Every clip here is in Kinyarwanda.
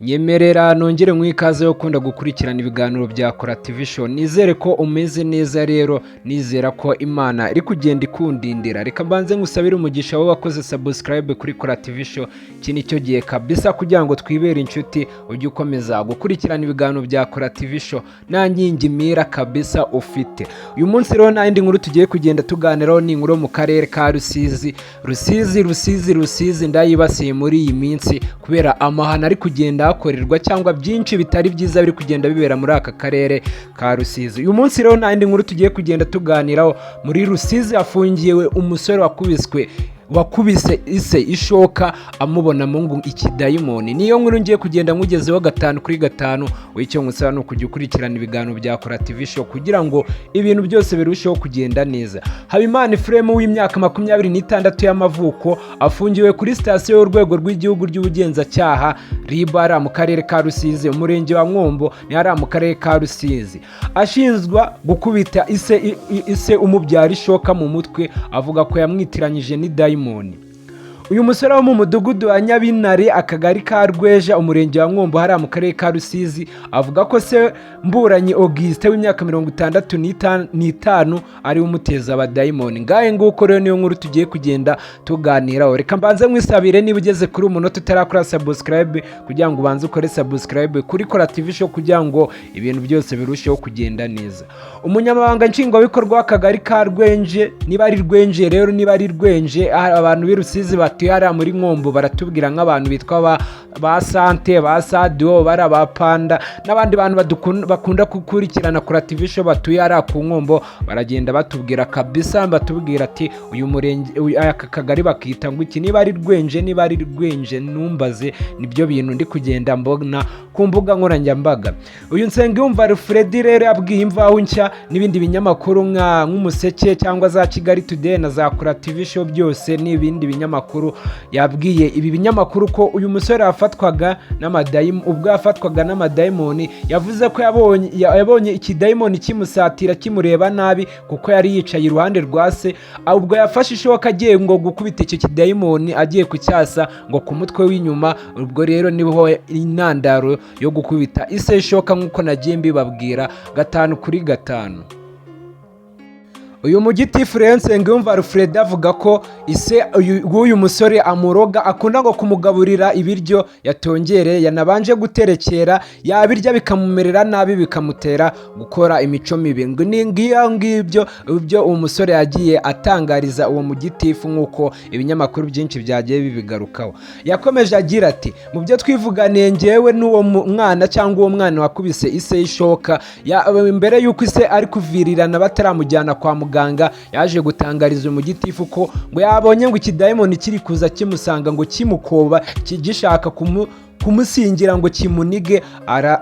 Nyemerera nongere mwikaze yo kunda gukurikirana ibiganiro bya Kora TV Show. Nizere ko umeze neza rero, nizera ko Imana iri kugenda ikundindira. Reka mbanze ngusabire umugisha wowe wakoze subscribe kuri Kora TV Show. Iki nicyo gihe kabisa kugira ngo twibere inshuti, ujye ukomeza gukurikirana ibiganiro bya Kora TV Show. Nta nyingimira kabisa ufite. Uyu munsi rero nta yindi nkuru tugiye kugenda tuganiraho, ni inkuru mu karere ka Rusizi ndayibasiye muri iyi minsi kubera amahana ari kugenda hakorerwa cyangwa byinshi bitari byiza biri kugenda bibera muri aka karere ka Rusizi. Uyu munsi rero nta yindi nkuru tugiye kugenda tuganiraho. Muri Rusizi hafungiwe umusore wakubise ise ishoka amubona mungu ikidayimoni. Niyo nkuru ngiye kugenda nkugezeho 5 kuri 5. Wicyo ngusaba no kujya ukurikirana ibiganiro bya Kora TV Show kugira ngo ibintu byose birusheho kugenda neza. Habimana Ephraim w'imyaka 26 y'amavuko afungiwe kuri sitasiyo y'urwego rw'igihugu ry'ubugenzacyaha Ribara mu karere ka Rusizi, umurenge wa Mwombo ni hari mu karere ka Rusizi. Ashinzwa gukubita ise umubyara ishoka mu mutwe, avuga ko yamwitiranyije ni uyu musore wo mu mudugudu wa Nyabinare, akagari ka Rweja, umurenge wa Mwombo hari mu karere ka Rusizi, avuga ko se Mburanyi Auguste w'imyaka 65 ari umuteza abadayimoni. Ngaye nguko rero niyo nkuru tugiye kugenda tuganiraho. Reka mbanze mwisabire niba ugeze kuri umunota utarakora subscribe kugira ngo ubanze ukore subscribe kuri Kora TV Show kugira ngo ibintu byose birusheho kugenda neza. Umunyamabanga nshingwabikorwa w'akagari ka Rwenje, niba ari Rwenje rero niba ari Rwenje, abantu b'i Rusizi tuyara muri Mwombo baratubwira nk'abantu bitwa ba Sante, ba Sadio, bara ba Panda n'abandi bantu bakunda gukurikirana Kora TV Show batuyara ku Mwombo, baragenda batubwira kabisa, batubwira ati uyu murenge aka kagari bakita ngo iki, niba ari Rwenje numbaze. Nibyo bintu ndi kugenda mbona ku mbuga nkoranyambaga. Uyu Nsengiyumva Alfred rero yabwiye Imvaho Nshya n'ibindi binyamakuru nk'Umuseke cyangwa za Kigali Today na za Kora TV Show byose n'ibindi binyamakuru, yabwiye ibi binyamakuru ko uyu musore yafatwaga n'amadayimoni. Yavuze ko yabonye ikidayimoni kimusatira kimureba nabi kuko yari yicaye iruhande rwa se, ubwo yafashe ishoka agiye ngo gukubita icyo kidayimoni, agiye kucyasa ngo ku mutwe w'inyuma. Ubwo rero niho intandaro yo gukubita ise ishoka nk'uko nagiye mbibabwira 5 kuri 5. Uyu mugitifu Nsengiyumva Alfred avuga ko ise uyu musore amuroga, akunda ngo kumugaburira ibiryo yatongereye, yanabanje guterekera, yabirya bikamumerera nabi bikamutera gukora imico mibi. Ngibyo umusore yagiye atangariza uwo mugitifu nk'uko ibinyamakuru byinshi byagiye bibigarukaho. Yakomeje agira ati mu byo twivuganiye ngewe n'uwo mwana cyangwa uwo mwana wakubise ise ishoka, mbere y'uko ise ari kuvirirana bataramujyana kwa muganga, yaje gutangariza umugitifu ko ngo yabonye ngo ikidayimoni kiri kuza kimusanga ngo kimukoba gishaka kumusingira ngo kimunige,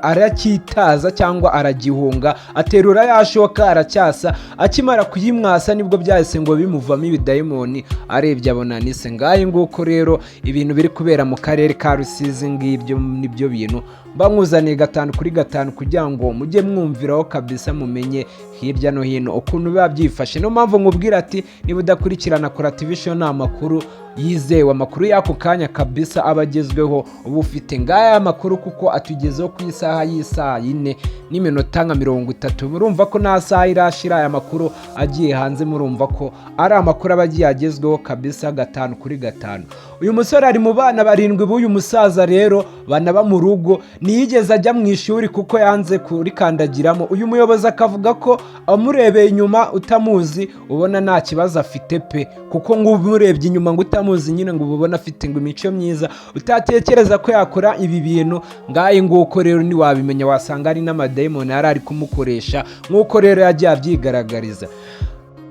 aracyitaza cyangwa aragihunga, aterura yashoka aracyasa. Akimara kuyimwasa nibwo byahise ngo bimuvamo ibidayimoni, arebye abona nise. Ngaye nguko rero ibintu biri kubera mu karere ka Rusizi, ngibyo nibyo bintu bamuzaniye 5 kuri 5 kugira ngo mujye mwumviraho kabisa, mumenye hirya no hino ukuntu biba byifashe. No mpamvu nkubwira ati niba udakurikirana Kora TV Show nta makuru yizewe, amakuru y'ako kanya kabisa abagezweho ubu ufite ngaya amakuru, kuko atugezeho ku isaha y'isaha 4:30. Murumva ko nta saha irashira aya makuru agiye hanze, murumva ko ari amakuru abagiye agezweho kabisa 5 kuri 5. Uyu musore ari mu bana 7 b'uyu musaza rero banaba mu rugo, niyigeze ajya mu ishuri kuko yanze kurikandagiramo. Uyu muyobozi akavuga ko amurebeye inyuma utamuzi ubona nta kibazo afite pe, kuko ngo umurebye inyuma ngo utamuzi nyine ngo ubona afite ngo imico myiza, utatekereza ko yakora ibi bintu. Ngaye nguko rero niwabimenya wasanga ari n'amadayimoni ari kumukoresha, nk'uko rero yagiye abyigaragariza.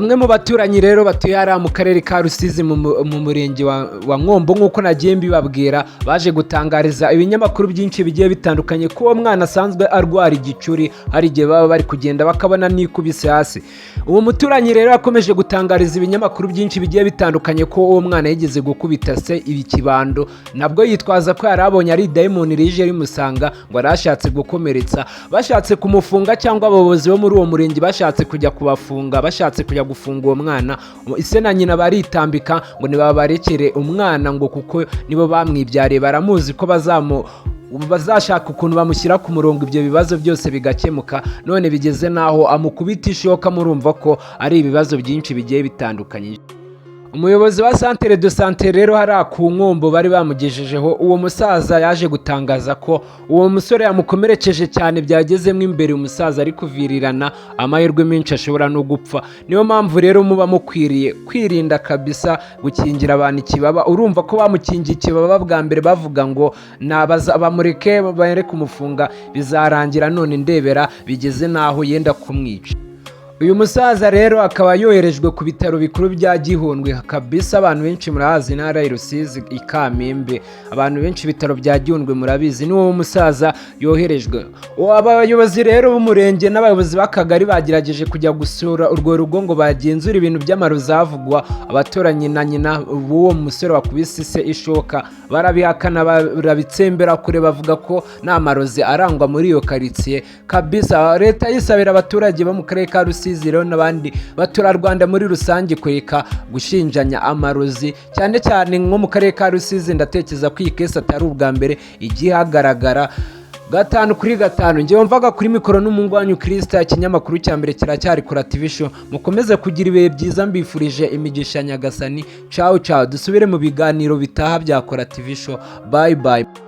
Umwe mu baturanyi rero batuye hari mu karere ka Rusizi mu murenge wa Mwombo, nk'uko nagiye mbibabwira, baje gutangariza ibinyamakuru byinshi bigiye bitandukanye ko uwo mwana asanzwe arwara igicuri, hari igihe baba bari kugenda bakabona nikubise hasi. Uwo muturanyi rero yakomeje gutangariza ibinyamakuru byinshi bigiye bitandukanye ko uwo mwana yigeze gukubita se ibikibando, nabwo yitwaza ko yarabonye ari dayimoni rije rimusanga ngo arashatse gukomeretsa, bashatse kumufunga cyangwa abayobozi bo muri uwo murenge bashatse kujya kubafunga, bashatse kujya gufunga uwo mwana. Ise na nyina baritambika ngo nibabarekere umwana ngo kuko nibo bamwibyariye, baramuzi ko bazashaka ukuntu bamushyira ku murongo ibyo bibazo byose bigakemuka, none bigeze naho amukubita ishoka, murumva ko ari ibibazo byinshi bigiye bitandukanye. Umuyobozi wa Centre de Santé rero hariya ku Nkombo bari bamugejejeho, uwo musaza yaje gutangaza ko uwo musore yamukomerekeje cyane byagezemo imbere, umusaza ari kuvirirana, amahirwe menshi ashobora no gupfa. Niyo mpamvu rero muba mukwiriye kwirinda kabisa gukingira abantu ikibaba. Urumva ko bamukingiye ikibaba bwa mbere bavuga ngo bamureke bare kumufunga bizarangira, none ndebera bigeze naho yenda kumwica. Uyu musaza rero akaba yoherejwe ku bitaro bikuru bya Gihundwe kabisa. Abantu benshi murahazi intara ya Rusizi i Kamembe, abantu benshi ibitaro bya Gihundwe murabizi, ni uwo musaza yoherejwe. Abayobozi rero b'umurenge n'abayobozi b'akagari bagerageje kujya gusura urwo rugo ngo bagenzure ibintu by'amarozi havugwa. Abaturanyi na nyina b'uwo musore wakubise ise ishoka barabihakana, barabitsembera kure, bavuga ko nta marozi arangwa muri iyo karitsiye kabisa. Leta yisabira abaturage bo mu karere ka Rusizi n'abandi baturarwanda muri rusange kureka gushinjanya amarozi, cyane cyane nko mu karere ka Rusizi. Ndatekereza ko iyi kesi atari ubwa mbere igiye hagaragara 5/5. Njyewe mvaga kuri mikoro n'umuhungu wanyu Kristo, ikinyamakuru cya mbere kiracyari Kora TV Show. Mukomeze kugira ibihe byiza, mbifurije imigisha nyagasani. Ciao ciao, dusubire mu biganiro bitaha bya Kora TV Show. Bye bye.